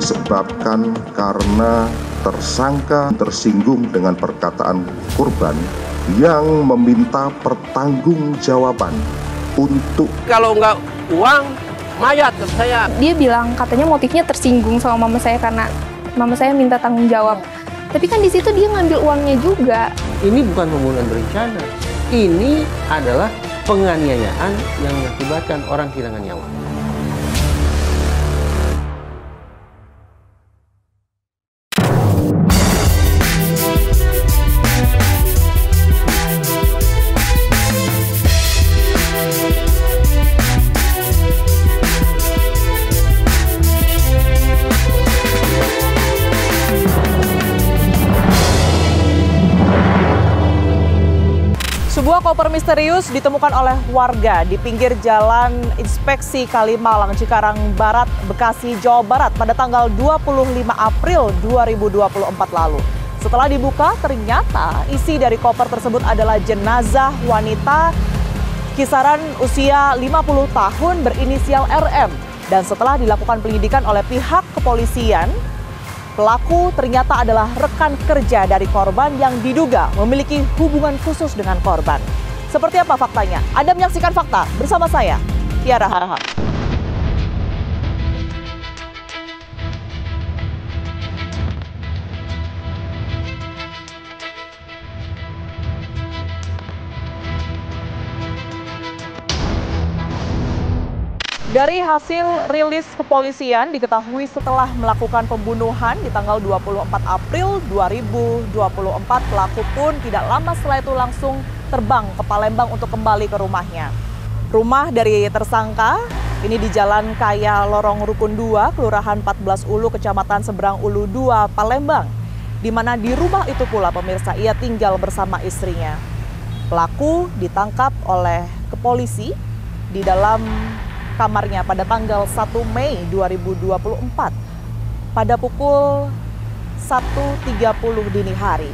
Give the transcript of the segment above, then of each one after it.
disebabkan karena tersangka tersinggung dengan perkataan korban yang meminta pertanggungjawaban untuk kalau nggak uang mayat saya. Dia bilang katanya motifnya tersinggung sama mama saya karena mama saya minta tanggung jawab. Tapi kan di situ dia ngambil uangnya juga. Ini bukan pembunuhan berencana. Ini adalah penganiayaan yang mengakibatkan orang kehilangan nyawa. Sebuah koper misterius ditemukan oleh warga di pinggir Jalan Inspeksi Kalimalang, Cikarang Barat, Bekasi, Jawa Barat pada tanggal 25 April 2024 lalu. Setelah dibuka, ternyata isi dari koper tersebut adalah jenazah wanita kisaran usia 50 tahun berinisial RM. Dan setelah dilakukan penyidikan oleh pihak kepolisian, pelaku ternyata adalah rekan kerja dari korban yang diduga memiliki hubungan khusus dengan korban. Seperti apa faktanya? Anda menyaksikan Fakta bersama saya, Tiara Harahap. Dari hasil rilis kepolisian diketahui setelah melakukan pembunuhan di tanggal 24 April 2024, pelaku pun tidak lama setelah itu langsung terbang ke Palembang untuk kembali ke rumahnya. Rumah dari tersangka ini di Jalan Kaya Lorong Rukun 2, Kelurahan 14 Ulu, Kecamatan Seberang Ulu 2, Palembang. Di mana di rumah itu pula pemirsa ia tinggal bersama istrinya. Pelaku ditangkap oleh kepolisi di dalam kamarnya pada tanggal 1 Mei 2024 pada pukul 1.30 dini hari.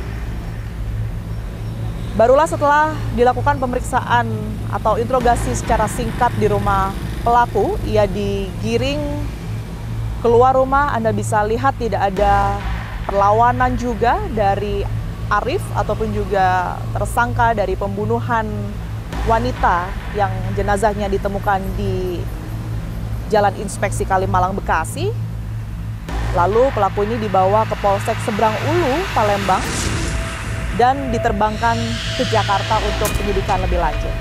Barulah setelah dilakukan pemeriksaan atau interogasi secara singkat di rumah pelaku, ia digiring keluar rumah. Anda bisa lihat tidak ada perlawanan juga dari Arif ataupun juga tersangka dari pembunuhan wanita yang jenazahnya ditemukan di Jalan Inspeksi Kalimalang, Bekasi. Lalu pelaku ini dibawa ke Polsek Seberang Ulu, Palembang, dan diterbangkan ke Jakarta untuk penyidikan lebih lanjut.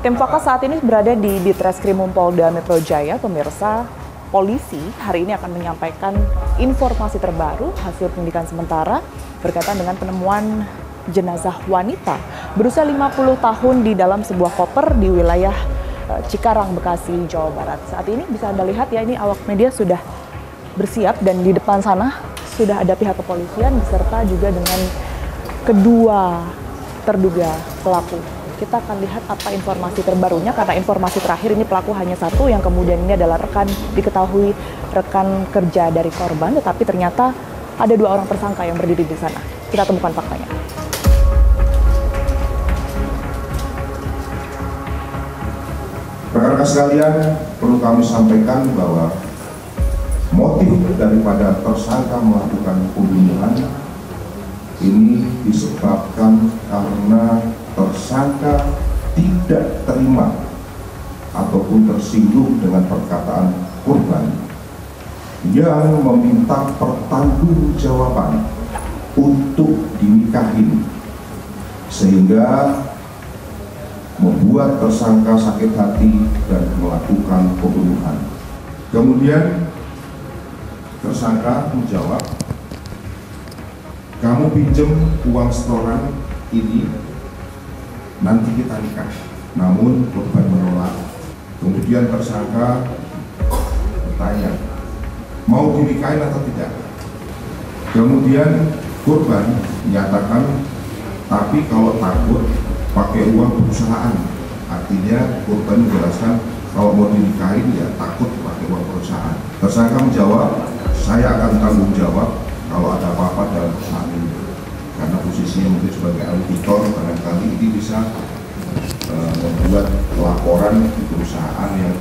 Tim Fokus saat ini berada di Ditreskrimum Polda Metro Jaya. Pemirsa, polisi hari ini akan menyampaikan informasi terbaru hasil penyidikan sementara berkaitan dengan penemuan jenazah wanita berusia 50 tahun di dalam sebuah koper di wilayah Cikarang, Bekasi, Jawa Barat. Saat ini bisa Anda lihat ya, ini awak media sudah bersiap dan di depan sana sudah ada pihak kepolisian beserta juga dengan kedua terduga pelaku. Kita akan lihat apa informasi terbarunya, karena informasi terakhir ini pelaku hanya satu, yang kemudian ini adalah diketahui rekan kerja dari korban, tetapi ternyata ada dua orang tersangka yang berdiri di sana. Kita temukan faktanya. rekan-rekan sekalian, perlu kami sampaikan bahwa motif daripada tersangka melakukan pembunuhan ini disebabkan karena tersangka tidak terima ataupun tersinggung dengan perkataan korban yang meminta pertanggungjawaban untuk dinikahi, sehingga membuat tersangka sakit hati dan melakukan pembunuhan. Kemudian tersangka menjawab, "Kamu pinjam uang setoran ini, nanti kita nikah." Namun korban menolak. Kemudian tersangka bertanya, "Mau dinikahin atau tidak?" Kemudian korban menyatakan, "Tapi kalau takut pakai uang perusahaan." Artinya korban menjelaskan kalau mau dinikahin ya takut pakai uang perusahaan. Tersangka menjawab, "Saya akan tanggung jawab kalau ada apa-apa dalam perusahaan ini, karena posisi posisinya mungkin sebagai auditor, barangkali ini bisa membuat laporan di perusahaan yang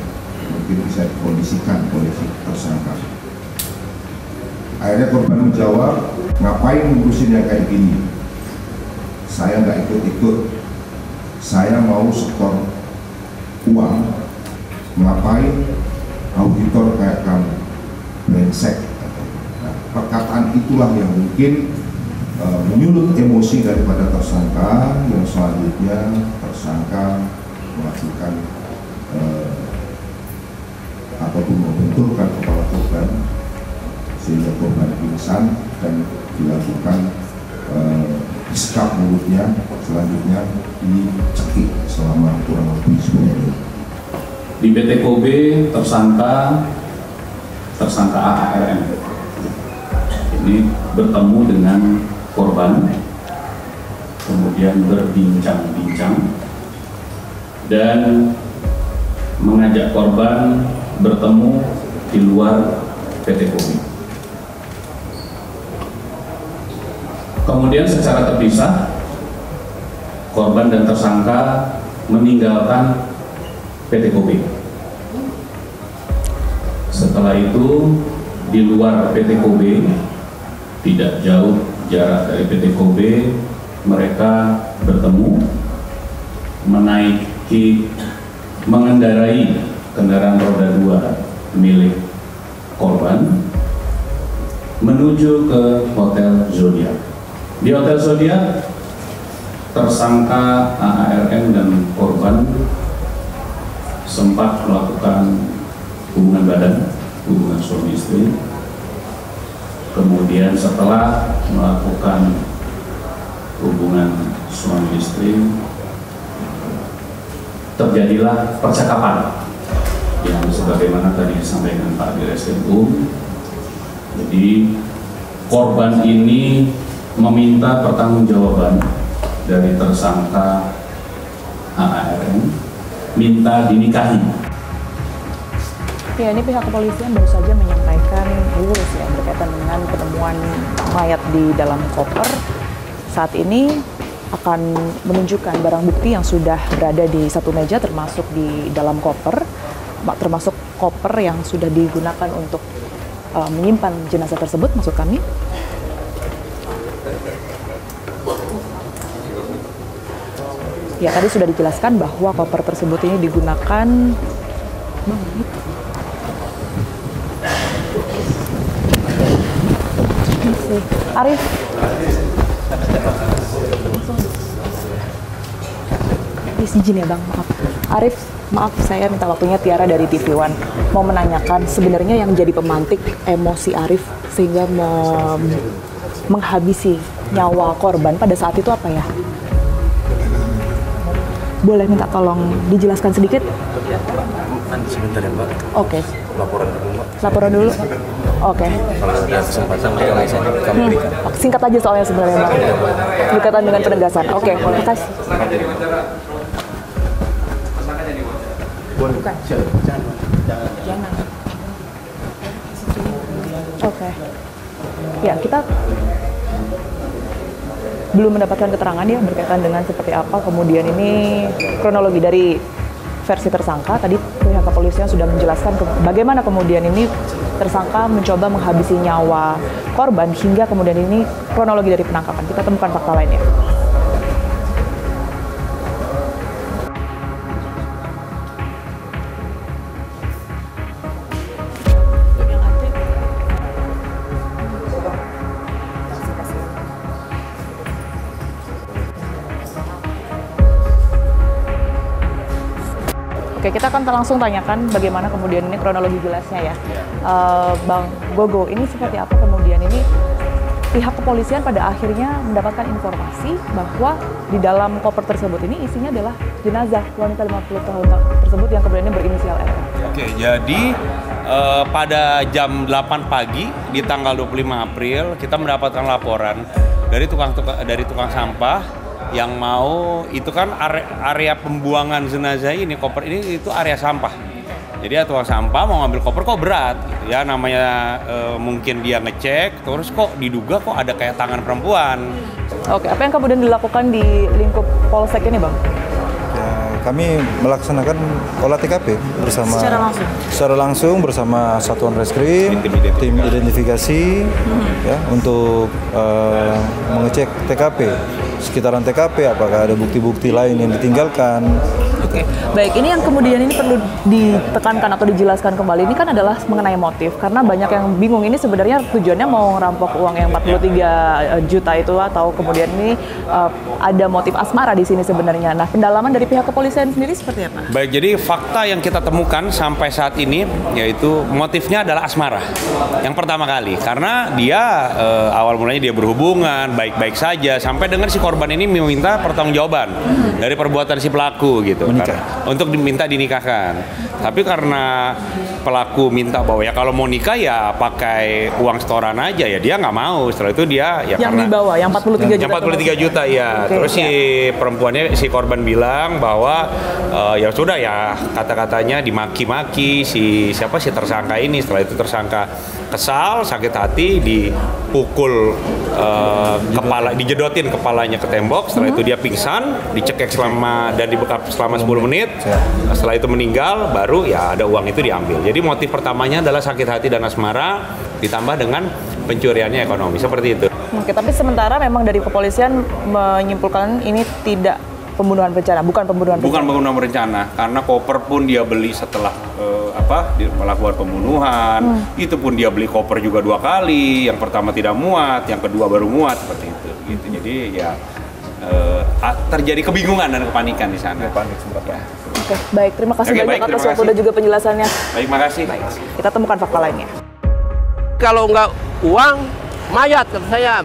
mungkin bisa dikondisikan oleh si tersangka. Akhirnya korban menjawab, ngapain ngurusin yang kayak gini? Saya nggak ikut-ikut, saya mau setor uang, ngapain auditor kayak kamu, brengsek. Nah, perkataan itulah yang mungkin menyulut emosi daripada tersangka, yang selanjutnya tersangka melakukan ataupun membenturkan kepala korban sehingga korban pingsan dan dilakukan disekap mulutnya, selanjutnya dicekik selama kurang lebih 10 menit. Di BTKB tersangka AARM ini bertemu dengan korban, kemudian berbincang-bincang dan mengajak korban bertemu di luar BTKB. Kemudian secara terpisah korban dan tersangka meninggalkan BTKB. Setelah itu di luar BTKB, tidak jauh jarak dari BTKB, mereka bertemu, mengendarai kendaraan roda 2 milik korban menuju ke Hotel Zodiac. Di Hotel Zodiac, tersangka AARM dan korban sempat melakukan hubungan badan, hubungan suami istri. Kemudian setelah melakukan hubungan suami istri, terjadilah percakapan yang sebagaimana tadi disampaikan Pak Direskrimum. Jadi korban ini meminta pertanggungjawaban dari tersangka AARM, minta dinikahi. Ya, ini pihak kepolisian baru saja menyampaikan rilis ya berkaitan dengan penemuan mayat di dalam koper. Saat ini akan menunjukkan barang bukti yang sudah berada di satu meja, termasuk di dalam koper, termasuk koper yang sudah digunakan untuk menyimpan jenazah tersebut, maksud kami. Ya, tadi sudah dijelaskan bahwa koper tersebut ini digunakan Arif. Izin ya Bang, maaf. Arif, maaf saya minta waktunya Tiara dari TV One. Mau menanyakan sebenarnya yang jadi pemantik emosi Arif sehingga menghabisi nyawa korban pada saat itu apa ya? Boleh minta tolong dijelaskan sedikit? Nanti sebentar ya Mbak. Oke. Laporan dulu Mbak. Laporan dulu? Oke. Kalau ada kesempatan bisa kami berikan. Singkat aja soalnya sebenarnya Mbak. Berkaitan dengan penegasan. Oke, terima kasih. Boleh. Bukan. Jangan. Oke. Ya, kita belum mendapatkan keterangan ya berkaitan dengan seperti apa kemudian ini kronologi dari versi tersangka. Tadi pihak kepolisian sudah menjelaskan bagaimana kemudian ini tersangka mencoba menghabisi nyawa korban hingga kemudian ini kronologi dari penangkapan. Kita temukan fakta lainnya. Oke, kita akan langsung tanyakan bagaimana kemudian ini kronologi jelasnya ya. Bang Gogo, ini seperti apa kemudian ini pihak kepolisian pada akhirnya mendapatkan informasi bahwa di dalam koper tersebut ini isinya adalah jenazah wanita 50 tahun tersebut yang kemudian berinisial R. Oke, jadi pada jam 8 pagi di tanggal 25 April kita mendapatkan laporan dari tukang sampah yang mau itu kan area pembuangan jenazah ini, koper ini itu area sampah. Jadi ya tukang sampah mau ngambil koper kok berat gitu ya, namanya mungkin dia ngecek terus kok diduga kok ada kayak tangan perempuan. Oke, apa yang kemudian dilakukan di lingkup Polsek ini, Bang? Ya, kami melaksanakan olah TKP bersama secara langsung bersama Satuan Reskrim, tim identifikasi ya untuk mengecek TKP, sekitaran TKP apakah ada bukti-bukti lain yang ditinggalkan. Oke, baik. Ini yang kemudian ini perlu ditekankan atau dijelaskan kembali. Ini kan adalah mengenai motif, karena banyak yang bingung ini sebenarnya tujuannya mau ngerampok uang yang 43 juta itu atau kemudian ini ada motif asmara di sini sebenarnya. Nah, pendalaman dari pihak kepolisian sendiri seperti apa? Baik, jadi fakta yang kita temukan sampai saat ini yaitu motifnya adalah asmara. Yang pertama kali, karena dia awal mulanya dia berhubungan baik-baik saja sampai dengan si korban ini meminta pertanggungjawaban dari perbuatan si pelaku gitu. Untuk diminta dinikahkan. Tapi karena pelaku minta bahwa ya kalau mau nikah ya pakai uang setoran aja, ya dia nggak mau. Setelah itu dia ya yang karena dibawa yang 43 juta. Yang 43 juta ya. Oke, terus si perempuannya, si korban bilang bahwa ya sudah ya kata-katanya dimaki-maki si tersangka ini. Setelah itu tersangka kesal, sakit hati, dipukul kepala, dijedotin kepalanya ke tembok. Setelah itu dia pingsan, dicekek dan dibekap selama 10 menit. Setelah itu meninggal, baru ya ada uang itu diambil. Jadi motif pertamanya adalah sakit hati dan asmara ditambah dengan pencuriannya ekonomi, seperti itu. Oke, tapi sementara memang dari kepolisian menyimpulkan ini tidak pembunuhan berencana, bukan pembunuhan berencana, karena koper pun dia beli setelah melakukan pembunuhan. Itu pun dia beli koper juga 2 kali, yang pertama tidak muat, yang kedua baru muat, seperti itu. Gitu. Jadi ya terjadi kebingungan dan kepanikan di sana. Panik sempat. Ya. Oke, baik. Terima kasih banyak atas waktu dan juga penjelasannya. Baik, makasih. Kita temukan fakta lainnya. Kalau nggak uang, mayat kata saya.